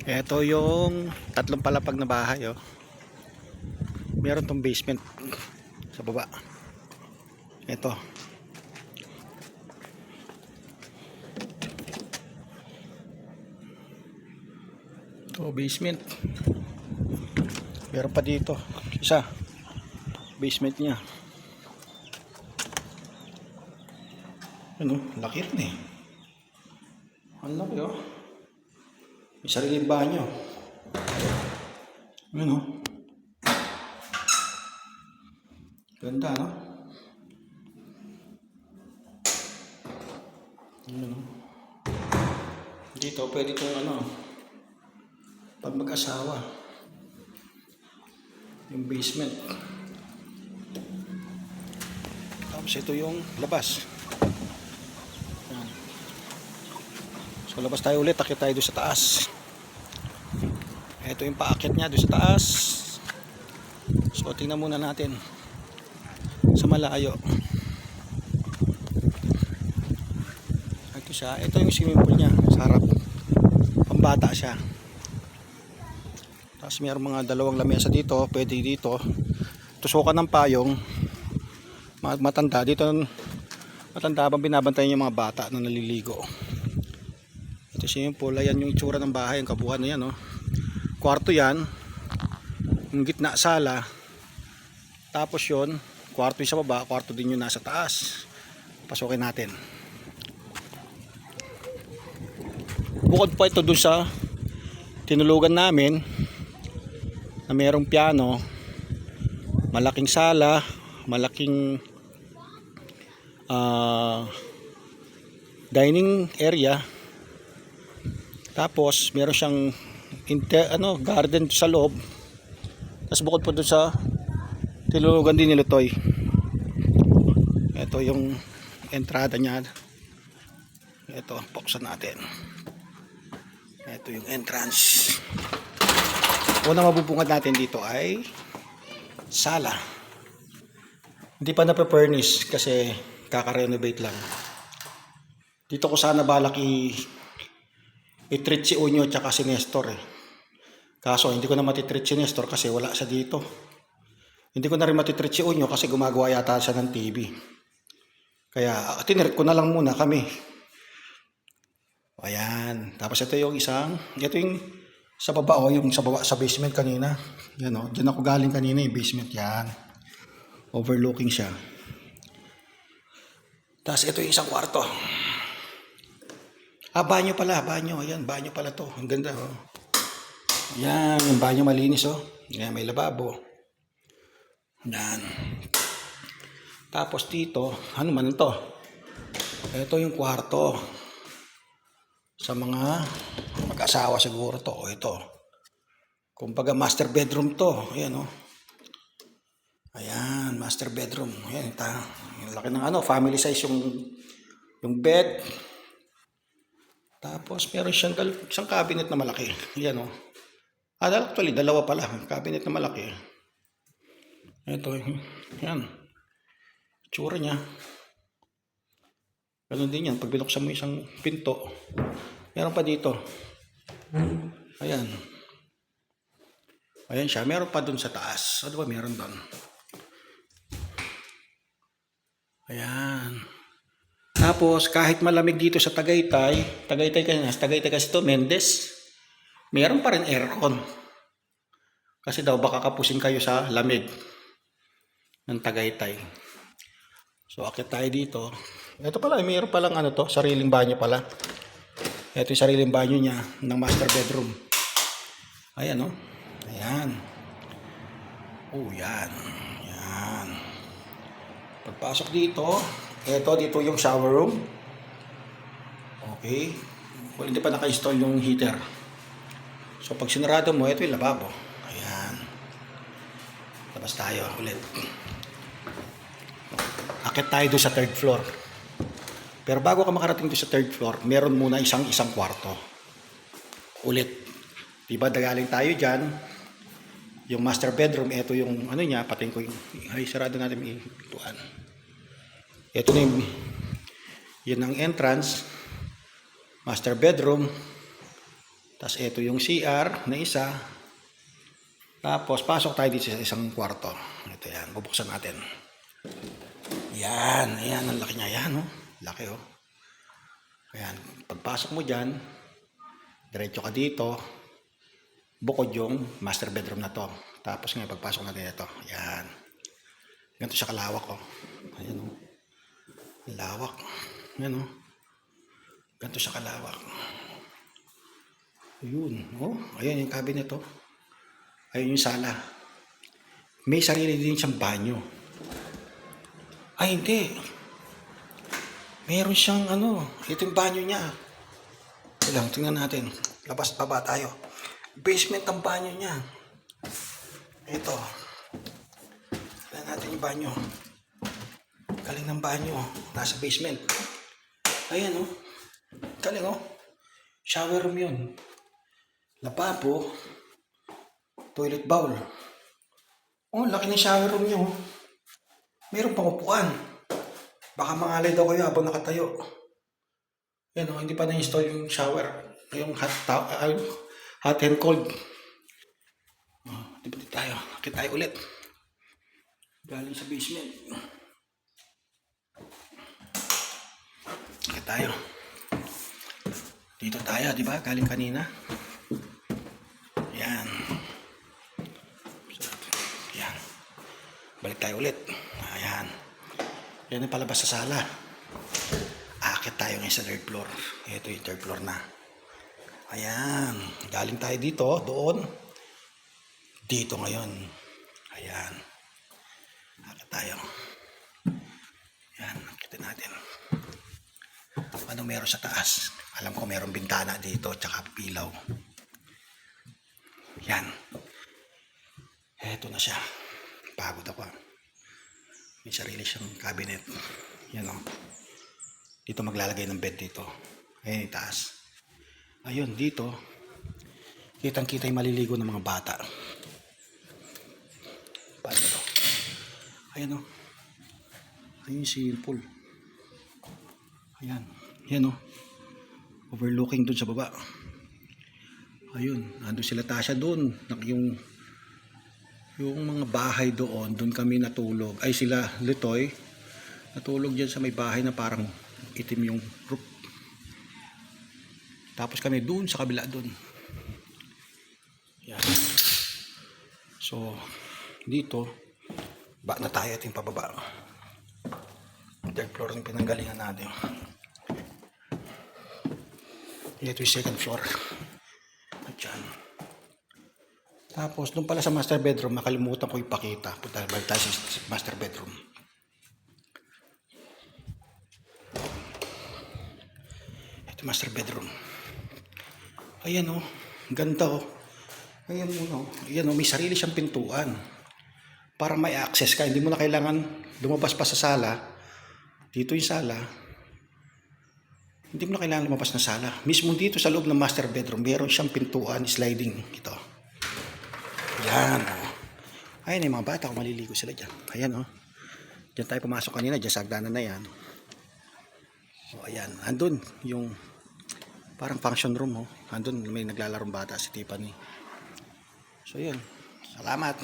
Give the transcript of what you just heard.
Ito yung tatlong palapag na bahay, oh. Meron tong basement sa baba. Ito. Ito, basement. Meron pa dito. Isa. Basement niya. Ano? Laki rin eh. Ang laki, oh. May sariling banyo. Ano? Ganda, no? Ano? Dito, pwede itong ano, pag mag-asawa. Yung basement. Tapos ito yung labas. Yan. So labas tayo ulit, akit tayo doon sa taas. Ito yung paakit niya doon sa taas. So tingnan muna natin sa malayo. Ito siya, ito yung swimming pool niya sa harap. Pambata siya. Tapos mayroong mga dalawang lamesa dito, pwede dito. Tusukan ng payong. Matanda dito, matanda bang binabantayan yung mga bata na naliligo. Ito swimming pool, ayan yung itsura ng bahay, ang kabuuan na yan, no? Kwarto yan, yung gitna sala, tapos yun, kwarto yung sa baba, kwarto din yung nasa taas. Pasukin natin. Bukod pa ito dun sa tinulugan namin na mayroong piano, malaking sala, malaking dining area, tapos meron siyang garden sa loob. Tapos bukod po doon sa tinulugan din ni Lutoy. Ito yung entrada niya. Ito, buksan natin. Ito yung entrance. Una mabubungad natin dito ay sala. Hindi pa na-furnish kasi kaka-renovate lang. Dito ko sana balak i-treat si Unyo at si Nestor eh. Kaso hindi ko na matitreat si Nestor kasi wala siya dito. Hindi ko na rin matitreat si Unyo kasi gumagawa yata siya ng TV. Kaya tinirit ko na lang muna kami. Ayan. Tapos ito yung ito yung sa baba, yung sa baba sa basement kanina. Yan o, dyan ako galing kanina yung basement yan. Overlooking siya. Tapos ito yung isang kwarto. Banyo pala, banyo. Ayan, banyo pala to. Ang ganda, oh. Yan, yung banyo malinis, oh. Yan, may lababo. Yan. Tapos dito, ano man ito? Ito yung kwarto. Sa mga mag-asawa siguro to. O ito. Kumbaga master bedroom to. Ayan, oh. Ayan, master bedroom. Ayan, yung laki ng family size yung bed. Tapos meron siyang isang cabinet na malaki. Ayan, oh. Actually, dalawa pala. Cabinet na malaki. Ito, yan. Tsura niya. Ganun din yan. Pag binuksan mo isang pinto, meron pa dito. Ayan. Ayan siya. Meron pa dun sa taas. Ano ba meron dun? Ayan. Tapos, kahit malamig dito sa Tagaytay kasi ito, Mendes, meron pa rin aircon. Kasi daw baka kapusin kayo sa lamig ng Tagaytay. So, akit tayo dito. Ito pala, mayroon palang sariling banyo pala. Ito yung sariling banyo niya ng master bedroom. Ayan, oh. Ayan. Oh, yan. Yan. Pagpasok dito, dito yung shower room. Okay. Well, hindi pa naka-install yung heater. So, pag sinarado mo, ito yung lababo. Ayan. Labas tayo ulit. Akit tayo doon sa third floor. Pero bago ka makarating doon sa third floor, meron muna isang kwarto. Ulit. Diba, dagaling tayo dyan. Yung master bedroom, ito yung niya, pating ko yung, sarado natin yung pintuan. Ito na yung, yun ang entrance. Master bedroom. Tapos ito yung CR na isa. Tapos pasok tayo dito sa isang kwarto. Ito yan, bubuksan natin. Yan, ayan, ang laki niya. Yan, oh. Laki, oh. Ayan, pagpasok mo dyan, diretso ka dito, bukod yung master bedroom na to. Tapos ngayon, pagpasok natin ito. Ayan. Ganito siya kalawak, oh. Ayan, oh. Lawak. Ayan, oh. Ganito siya kalawak. Ayun, oh. Ayan yung cabinet, oh. Ayun yung sala. May sarili din siyang banyo. Ay, hindi. Meron siyang ito yung banyo niya. Ilang, tingnan natin. Labas baba tayo. Basement ang banyo niya. Ito. Tingnan natin yung banyo. Galing ng banyo. Nasa basement. Ayan, oh. Galing, oh. Shower room yun. Lababo. Toilet bowl. Oh, laki ng shower room niyo. Meron pang upuan. Baka mangalay daw kayo habang nakatayo. Yan, oh, hindi pa na-install yung shower. Yung hot and cold. Oh, dito tayo. Akit tayo ulit. Galing sa basement. Akit tayo. Dito tayo, di ba? Galing kanina. Yan. Yan. Balik tayo ulit. Ayan. Yan ang palabas sa sala. Akit tayo ngayon sa third floor. Ito yung third floor na. Ayan. Galing tayo dito, doon. Dito ngayon. Ayan. Akit tayo. Ayan. Akitin natin. Ano meron sa taas? Alam ko meron bintana dito, tsaka pilaw. Yan. Eto na siya. Pagod ako. May sarili siyang cabinet. Yan, o. Dito maglalagay ng bed dito. Ayan yung taas. Ayun, dito. Kitang-kita yung maliligo ng mga bata. Paano to? Ayan, o. Ayun yung swimming pool. Ayan. Ayan, o. Overlooking dun sa baba. Ayun. Nandun sila Tasha dun. Yung mga bahay doon kami natulog. Ay sila Litoy. Natulog dyan sa may bahay na parang itim yung roof. Tapos kami doon sa kabila doon. Yan. So, dito, ba na tayo ating pababa. Third floor yung pinanggalingan natin. Ito yung second floor. At yan. Tapos, doon pala sa master bedroom, nakalimutan ko ipakita. Punta balik tayo sa master bedroom. Ito master bedroom. Ayan, oh. Ganda, oh. Ayan, oh. Ayan, oh. May sarili siyang pintuan. Para may access ka. Hindi mo na kailangan lumabas pa sa sala. Dito yung sala. Hindi mo na kailangan lumabas na sala. Mismo dito sa loob ng master bedroom, meron siyang pintuan, sliding. Ito. Ayan, oh. Ayan yung mga bata kung maliligo sila dyan. Ayan, oh. Diyan tayo pumasok kanina, dyan sa hagdanan na yan. So, ayan. Andun yung parang function room, oh. Andun may naglalarong bata si Tiffany. So, yun. Salamat.